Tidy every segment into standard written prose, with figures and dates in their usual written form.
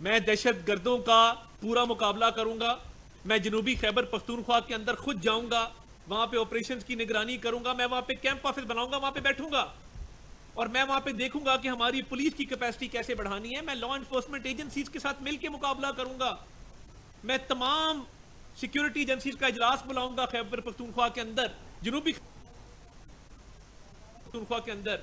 میں دہشت گردوں کا پورا مقابلہ کروں گا. میں جنوبی خیبر پختونخوا کے اندر خود جاؤں گا, وہاں پہ آپریشنز کی نگرانی کروں گا. میں وہاں پہ کیمپ آفس بناؤں گا, وہاں پہ بیٹھوں گا اور میں وہاں پہ دیکھوں گا کہ ہماری پولیس کی کیپیسٹی کیسے بڑھانی ہے. میں لا انفورسمنٹ ایجنسیز کے ساتھ مل کے مقابلہ کروں گا. میں تمام سیکیورٹی ایجنسیز کا اجلاس بلاؤں گا خیبر پختونخوا کے اندر, جنوبی پختونخوا کے اندر.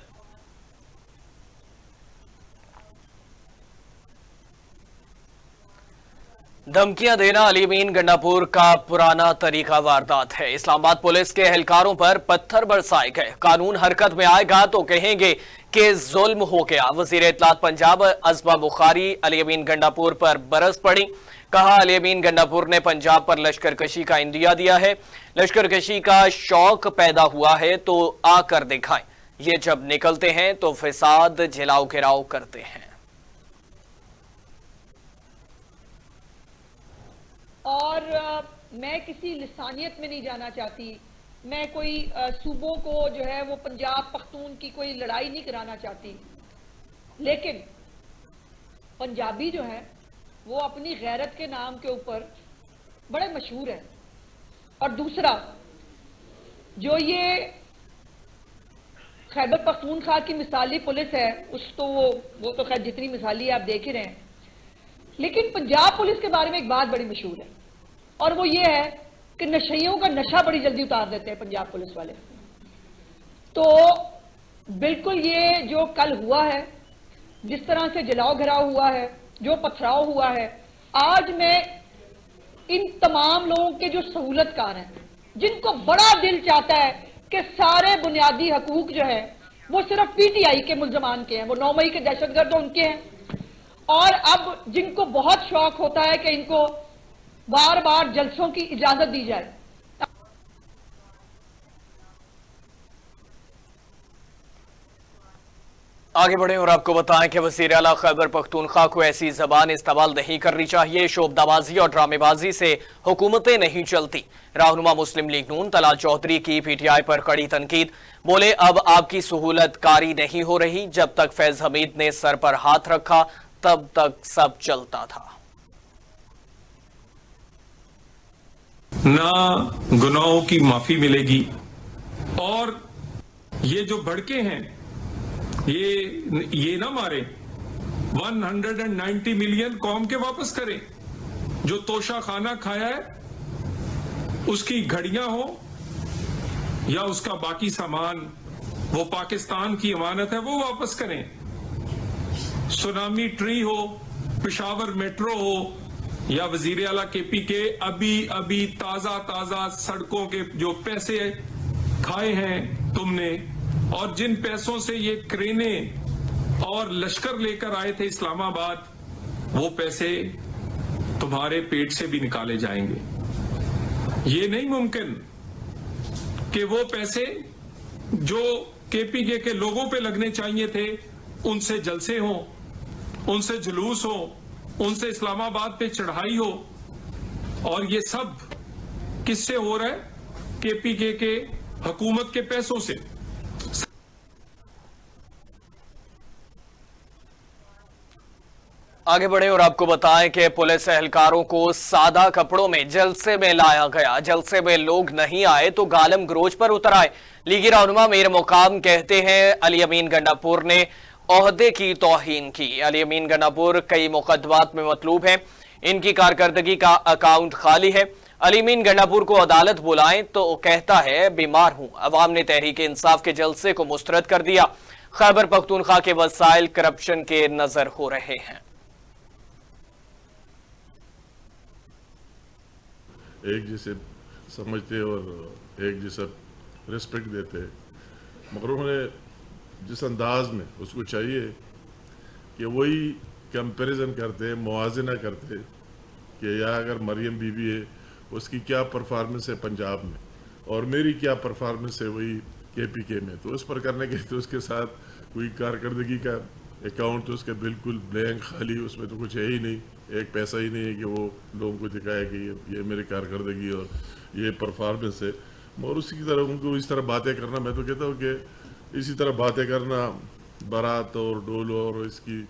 دھمکیاں دینا علی امین گنڈاپور کا پرانا طریقہ واردات ہے. اسلام آباد پولیس کے اہلکاروں پر پتھر برسائے گئے. قانون حرکت میں آئے گا تو کہیں گے کہ ظلم ہو گیا. وزیر اطلاعات پنجاب ازبا بخاری علی امین گنڈاپور پر برس پڑی. کہا علی امین گنڈاپور نے پنجاب پر لشکر کشی کا عندیہ دیا ہے. لشکر کشی کا شوق پیدا ہوا ہے تو آ کر دکھائیں. یہ جب نکلتے ہیں تو فساد جلاؤ گھراؤ کرتے ہیں. اور میں کسی لسانیت میں نہیں جانا چاہتی. میں کوئی صوبوں کو جو ہے وہ پنجاب پختون کی کوئی لڑائی نہیں کرانا چاہتی. لیکن پنجابی جو ہے وہ اپنی غیرت کے نام کے اوپر بڑے مشہور ہیں. اور دوسرا جو یہ خیبر پختونخوا کی مثالی پولیس ہے, وہ تو خیر جتنی مثالی آپ دیکھ ہی رہے ہیں. لیکن پنجاب پولیس کے بارے میں ایک بات بڑی مشہور ہے, اور وہ یہ ہے کہ نشیوں کا نشہ بڑی جلدی اتار دیتے ہیں پنجاب پولیس والے. تو بالکل یہ جو کل ہوا ہے, جس طرح سے جلاؤ گھراؤ ہوا ہے, جو پتھراؤ ہوا ہے, آج میں ان تمام لوگوں کے جو سہولت کار ہیں, جن کو بڑا دل چاہتا ہے کہ سارے بنیادی حقوق جو ہے وہ صرف پی ٹی آئی کے ملزمان کے ہیں, وہ 9 مئی کے دہشت گرد ان کے ہیں, اور اب جن کو بہت شوق ہوتا ہے کہ ان کو بار بار جلسوں کی اجازت دی جائے. آگے بڑھیں اور آپ کو بتائیں کہ وزیر اعلیٰ خیبر پختونخوا کو ایسی زبان استعمال نہیں کرنی چاہیے. شعبدہ بازی اور ڈرامے بازی سے حکومتیں نہیں چلتی. رہنما مسلم لیگ نون طلال چودھری کی پی ٹی آئی پر کڑی تنقید. بولے اب آپ کی سہولت کاری نہیں ہو رہی. جب تک فیض حمید نے سر پر ہاتھ رکھا تب تک سب چلتا تھا. نہ گناہوں کی معافی ملے گی, اور یہ جو بھڑکے ہیں یہ نہ مارے. 190 ملین قوم کے واپس کریں. جو توشہ خانہ کھایا ہے اس کی گھڑیاں ہو یا اس کا باقی سامان, وہ پاکستان کی امانت ہے, وہ واپس کریں. سونامی ٹری ہو, پشاور میٹرو ہو, یا وزیر اعلیٰ کے پی کے ابھی تازہ سڑکوں کے جو پیسے کھائے ہیں تم نے, اور جن پیسوں سے یہ کرینے اور لشکر لے کر آئے تھے اسلام آباد, وہ پیسے تمہارے پیٹ سے بھی نکالے جائیں گے. یہ نہیں ممکن کہ وہ پیسے جو کے پی کے لوگوں پہ لگنے چاہیے تھے ان سے جلسے ہوں, ان سے جلوس ہوں, ان سے اسلام آباد پہ چڑھائی ہو. اور یہ سب کس سے ہو رہا ہے؟ کے پی کے حکومت کے پیسوں سے. آگے بڑھیں اور آپ کو بتائیں کہ پولیس اہلکاروں کو سادہ کپڑوں میں جلسے میں لایا گیا. جلسے میں لوگ نہیں آئے تو گالم گروج پر اتر آئے. لیگی رہنما میر مقام کہتے ہیں علی امین گنڈاپور نے عہدے کی توہین کی. علی امین گنڈاپور کئی مقدمات میں مطلوب ہیں. ان کی کارکردگی کا اکاؤنٹ خالی ہے. علی امین گنڈاپور کو عدالت بلائیں تو کہتا ہے بیمار ہوں. عوام نے تحریک انصاف کے جلسے کو مسترد کر دیا. خیبر پختونخوا کے وسائل کرپشن کے نظر ہو رہے ہیں. ایک جیسے سمجھتے اور ایک جیسا ریسپیکٹ دیتے, مگر انہوں نے جس انداز میں اس کو چاہیے کہ وہی کمپیریزن کرتے, موازنہ کرتے کہ یا اگر مریم بی بی ہے اس کی کیا پرفارمنس ہے پنجاب میں اور میری کیا پرفارمنس ہے وہی کے پی کے میں, تو اس پر کرنے کے تو اس کے ساتھ کوئی کارکردگی کا اکاؤنٹ تو اس کا بالکل بلینک خالی, اس میں تو کچھ ہے ہی نہیں. ایک پیسہ ہی نہیں ہے کہ وہ لوگوں کو دکھائے کہ یہ میری کارکردگی اور یہ پرفارمنس ہے. اور اسی کی طرح ان کو اس طرح باتیں کرنا, میں تو کہتا ہوں کہ اسی طرح باتیں کرنا بارات اور ڈول اور اس کی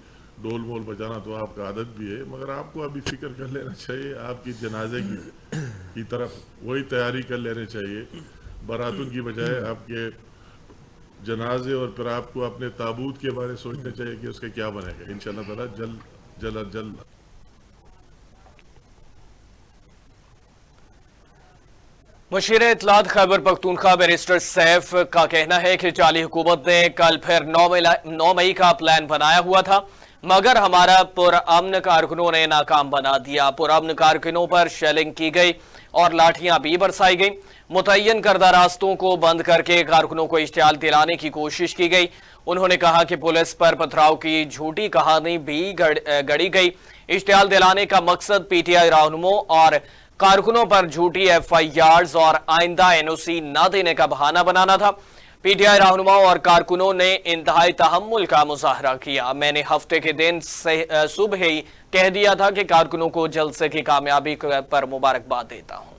ڈول مول بجانا تو آپ کا عادت بھی ہے، مگر آپ کو ابھی فکر کر لینا چاہیے آپ کی جنازے کی طرف وہی تیاری کر لینے چاہیے، باراتوں کی بجائے آپ کے جنازے، اور پھر آپ کو اپنے تابوت کے بارے سوچنا چاہیے کہ اس کا کیا بنے گا. انشاءاللہ تعالی جلد. مشیر اطلاعات خیبر پختونخوا بیرسٹر سیف کا کہنا ہے کہ چالی حکومت نے کل پھر 9 مئی کا پلان بنایا ہوا تھا، مگر ہمارا پرامن کارکنوں نے ناکام بنا دیا. پرامن کارکنوں پر شیلنگ کی گئی اور لاٹھیاں بھی برسائی گئی. متعین کردہ راستوں کو بند کر کے کارکنوں کو اشتعال دلانے کی کوشش کی گئی. انہوں نے کہا کہ پولیس پر پتھراؤ کی جھوٹی کہانی بھی گڑی گئی. اشتعال دلانے کا مقصد پی ٹی آئی رہنموں اور کارکنوں پر جھوٹی FIRs اور آئندہ NOC نہ دینے کا بہانہ بنانا تھا. پی ٹی آئی رہنماؤں اور کارکنوں نے انتہائی تحمل کا مظاہرہ کیا. میں نے ہفتے کے دن صبح ہی کہہ دیا تھا کہ کارکنوں کو جلسے کی کامیابی پر مبارکباد دیتا ہوں.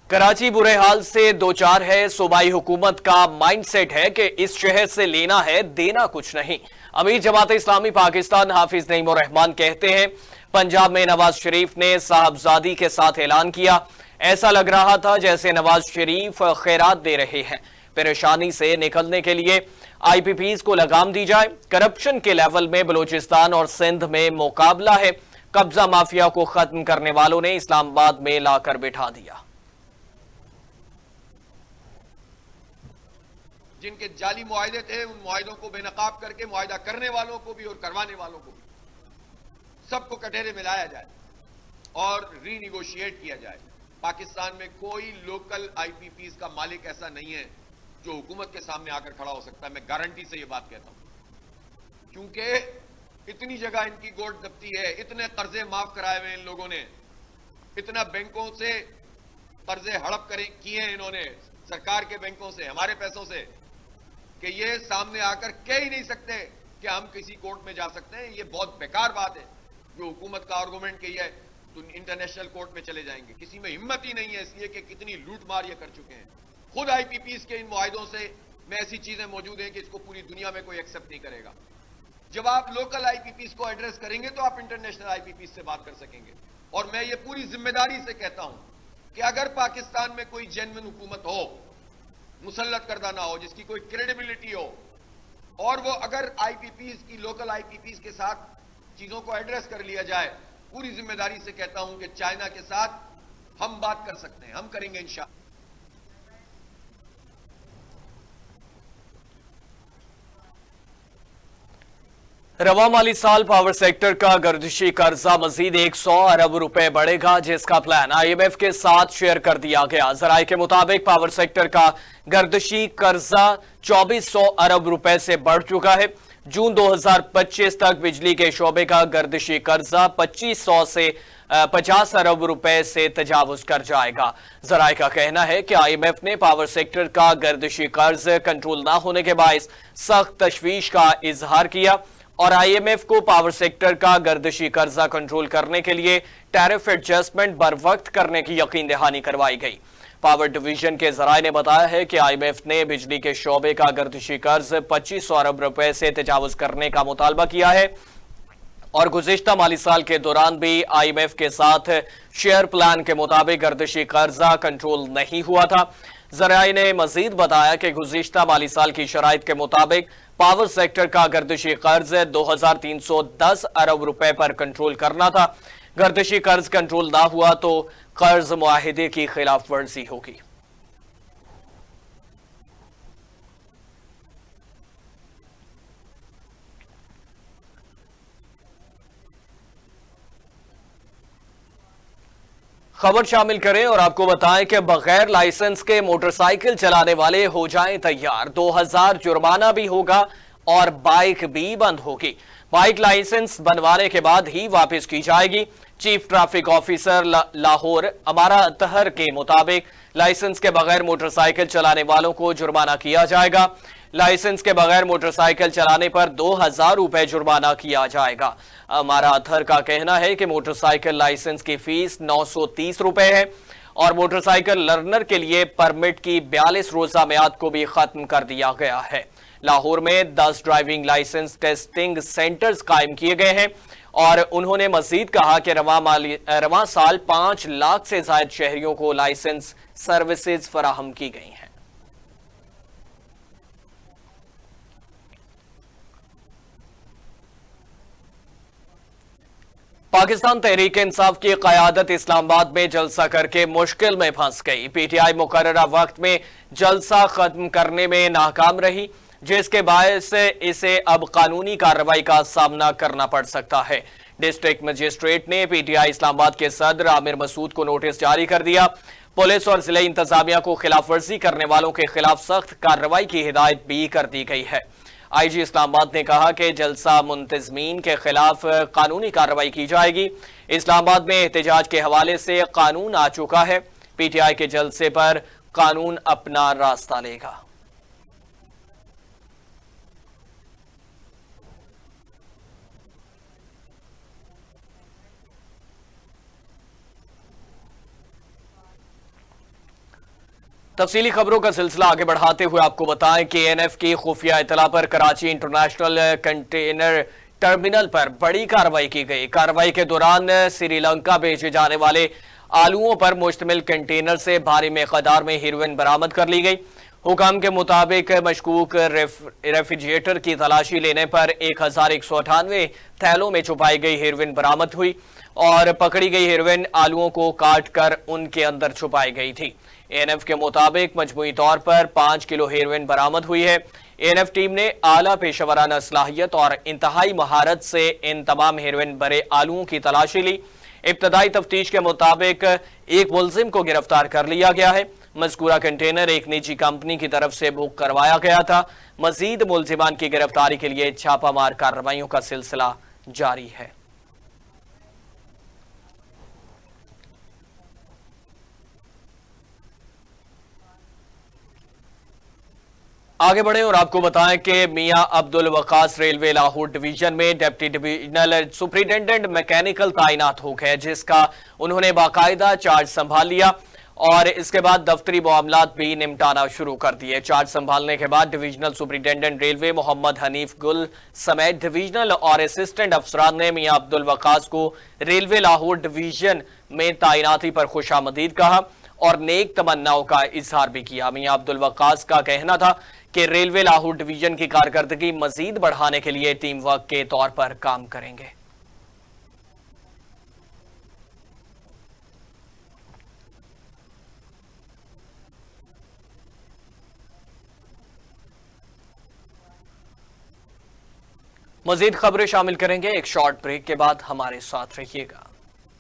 کراچی برے حال سے دوچار ہے. صوبائی حکومت کا مائنڈ سیٹ ہے کہ اس شہر سے لینا ہے، دینا کچھ نہیں. امیر جماعت اسلامی پاکستان حافظ نعیم الرحمان کہتے ہیں پنجاب میں نواز شریف نے صاحبزادی کے ساتھ اعلان کیا. ایسا لگ رہا تھا جیسے نواز شریف خیرات دے رہے ہیں. پریشانی سے نکلنے کے لیے IPPs کو لگام دی جائے. کرپشن کے لیول میں بلوچستان اور سندھ میں مقابلہ ہے. قبضہ مافیا کو ختم کرنے والوں نے اسلام آباد میں لا کر بٹھا دیا. جن کے جعلی معاہدے تھے ان معاہدوں کو بے نقاب کر کے معاہدہ کرنے والوں کو بھی اور کروانے والوں کو بھی سب کو کٹہرے میں لایا جائے اور ری نیگوشیٹ کیا جائے. پاکستان میں کوئی لوکل IPPs کا مالک ایسا نہیں ہے جو حکومت کے سامنے آ کر کھڑا ہو سکتا ہے. میں گارنٹی سے یہ بات کہتا ہوں کیونکہ اتنی جگہ ان کی گوٹ دبتی ہے، اتنے قرضے معاف کرائے ہوئے ان لوگوں نے، اتنا بینکوں سے قرضے ہڑپ کیے ہیں انہوں نے، سرکار کے بینکوں سے، ہمارے پیسوں سے، کہ یہ سامنے آ کر کہہ ہی نہیں سکتے کہ ہم کسی کورٹ میں جا سکتے ہیں. یہ بہت بیکار بات ہے جو حکومت کا آرگومنٹ کی ہے تو انٹرنیشنل کورٹ میں چلے جائیں گے. کسی میں ہمت ہی نہیں ہے، اس لیے کہ کتنی لوٹ مار یہ کر چکے ہیں. خود IPPs کے ان معاہدوں سے میں ایسی چیزیں موجود ہیں کہ اس کو پوری دنیا میں کوئی ایکسپٹ نہیں کرے گا. جب آپ لوکل IPPs کو ایڈریس کریں گے تو آپ انٹرنیشنل IPPs سے بات کر سکیں گے. اور میں یہ پوری ذمہ داری سے کہتا ہوں کہ اگر پاکستان میں کوئی جینوئن حکومت ہو، مسلط کردہ نہ ہو، جس کی کوئی کریڈیبلٹی ہو، اور وہ اگر IPPs کی لوکل IPPs کے ساتھ چیزوں کو ایڈریس کر لیا جائے، پوری ذمہ داری سے کہتا ہوں کہ چائنا کے ساتھ ہم بات کر سکتے ہیں، ہم کریں گے انشاءاللہ. رواں مالی سال پاور سیکٹر کا گردشی قرضہ مزید 100 ارب روپے بڑھے گا، جس کا پلان IMF کے ساتھ شیئر کر دیا گیا. ذرائع کے مطابق پاور سیکٹر کا گردشی قرضہ 2400 ارب روپے سے بڑھ چکا ہے. جون 2025 تک بجلی کے شعبے کا گردشی قرضہ 2500 سے 50 ارب روپے سے تجاوز کر جائے گا. ذرائع کا کہنا ہے کہ IMF نے پاور سیکٹر کا گردشی قرض کنٹرول نہ ہونے کے باعث سخت تشویش کا اظہار کیا اور IMF کو پاور سیکٹر کا گردشی قرضہ کنٹرول کرنے کے لیے ٹیرف ایڈجسٹمنٹ بر وقت کرنے کی یقین دہانی کروائی گئی. پاور ڈویژن کے ذرائع نے بتایا ہے کہ IMF نے بجلی کے شعبے کا گردشی قرض 2500 ارب روپے سے تجاوز کرنے کا مطالبہ کیا ہے اور گزشتہ مالی سال کے دوران بھی IMF کے ساتھ شیئر پلان کے مطابق گردشی قرضہ کنٹرول نہیں ہوا تھا. ذرائع نے مزید بتایا کہ گزشتہ مالی سال کی شرائط کے مطابق پاور سیکٹر کا گردشی قرض 2310 ارب روپے پر کنٹرول کرنا تھا. گردشی قرض کنٹرول نہ ہوا تو قرض معاہدے کی خلاف ورزی ہوگی. خبر شامل کریں اور آپ کو بتائیں کہ بغیر لائسنس کے موٹر سائیکل چلانے والے ہو جائیں تیار. 2000 جرمانہ بھی ہوگا اور بائک بھی بند ہوگی. بائک لائسنس بنوانے کے بعد ہی واپس کی جائے گی. چیف ٹریفک آفیسر لاہور امارہ اطہر کے مطابق لائسنس کے بغیر موٹر سائیکل چلانے والوں کو جرمانہ کیا جائے گا. لائسنس کے بغیر موٹر سائیکل چلانے پر 2000 روپے جرمانہ کیا جائے گا. امارہ اطہر کا کہنا ہے کہ موٹر سائیکل لائسنس کی فیس 930 روپے ہے اور موٹر سائیکل لرنر کے لیے پرمٹ کی 42 روزہ میعاد کو بھی ختم کر دیا گیا ہے۔ لاہور میں 10 ڈرائیونگ لائسنس ٹیسٹنگ سینٹرز قائم کیے گئے ہیں اور انہوں نے مزید کہا کہ رواں سال 5 لاکھ سے زائد شہریوں کو لائسنس سروسز فراہم کی گئی ہیں۔ پاکستان تحریک انصاف کی قیادت اسلام آباد میں جلسہ کر کے مشکل میں پھنس گئی۔ پی ٹی آئی مقررہ وقت میں جلسہ ختم کرنے میں ناکام رہی، جس کے باعث اسے اب قانونی کارروائی کا سامنا کرنا پڑ سکتا ہے۔ ڈسٹرکٹ مجسٹریٹ نے پی ٹی آئی اسلام آباد کے صدر عامر مسعود کو نوٹس جاری کر دیا۔ پولیس اور ضلع انتظامیہ کو خلاف ورزی کرنے والوں کے خلاف سخت کارروائی کی ہدایت بھی کر دی گئی ہے۔ آئی جی اسلام آباد نے کہا کہ جلسہ منتظمین کے خلاف قانونی کارروائی کی جائے گی۔ اسلام آباد میں احتجاج کے حوالے سے قانون آ چکا ہے، پی ٹی آئی کے جلسے پر قانون اپنا راستہ لے گا۔ تفصیلی خبروں کا سلسلہ آگے بڑھاتے ہوئے آپ کو بتائیں کہ این ایف کی خفیہ اطلاع پر کراچی انٹرنیشنل کنٹینر ٹرمینل پر بڑی کارروائی کی گئی۔ کارروائی کے دوران سری لنکا بھیجے جانے والے آلوؤں پر مشتمل کنٹینر سے بھاری مقدار میں ہیروئن برآمد کر لی گئی۔ حکام کے مطابق مشکوک ریفریجریٹر کی تلاشی لینے پر 1198 تھیلوں میں چھپائی گئی ہیروئن برآمد ہوئی اور پکڑی گئی ہیروئن آلوؤں کو کاٹ کر ان کے اندر چھپائی گئی تھی۔ این ایف کے مطابق مجموعی طور پر 5 کلو ہیروئن برآمد ہوئی ہے۔ این ایف ٹیم نے اعلیٰ پیشہ ورانہ صلاحیت اور انتہائی مہارت سے ان تمام ہیروئن بھرے آلوؤں کی تلاشی لی۔ ابتدائی تفتیش کے مطابق ایک ملزم کو گرفتار کر لیا گیا ہے۔ مذکورہ کنٹینر ایک نجی کمپنی کی طرف سے بک کروایا گیا تھا۔ مزید ملزمان کی گرفتاری کے لیے چھاپہ مار کارروائیوں کا سلسلہ جاری ہے۔ آگے بڑھیں اور آپ کو بتائیں کہ میاں عبدالوقاص ریلوے لاہور ڈویژن میں ڈپٹی ڈویژنل سپرنٹینڈنٹ میکینیکل تعینات ہو گئے، جس کا انہوں نے باقاعدہ چارج سنبھال لیا اور اس کے بعد دفتری معاملات بھی نمٹانا شروع کر دیے۔ چارج سنبھالنے کے بعد ڈویژنل سپرنٹینڈنٹ ریلوے محمد حنیف گل سمیت ڈویژنل اور اسسٹنٹ افسران نے میاں عبدالوقاص کو ریلوے لاہور ڈویژن میں تعیناتی پر خوش آمدید کہا اور نیک تمناؤں کا اظہار بھی کیا۔ میاں عبدالوقاص کا کہنا تھا کہ ریلوے لاہور ڈویژن کی کارکردگی مزید بڑھانے کے لیے ٹیم ورک کے طور پر کام کریں گے۔ مزید خبریں شامل کریں گے ایک شارٹ بریک کے بعد، ہمارے ساتھ رہیے گا۔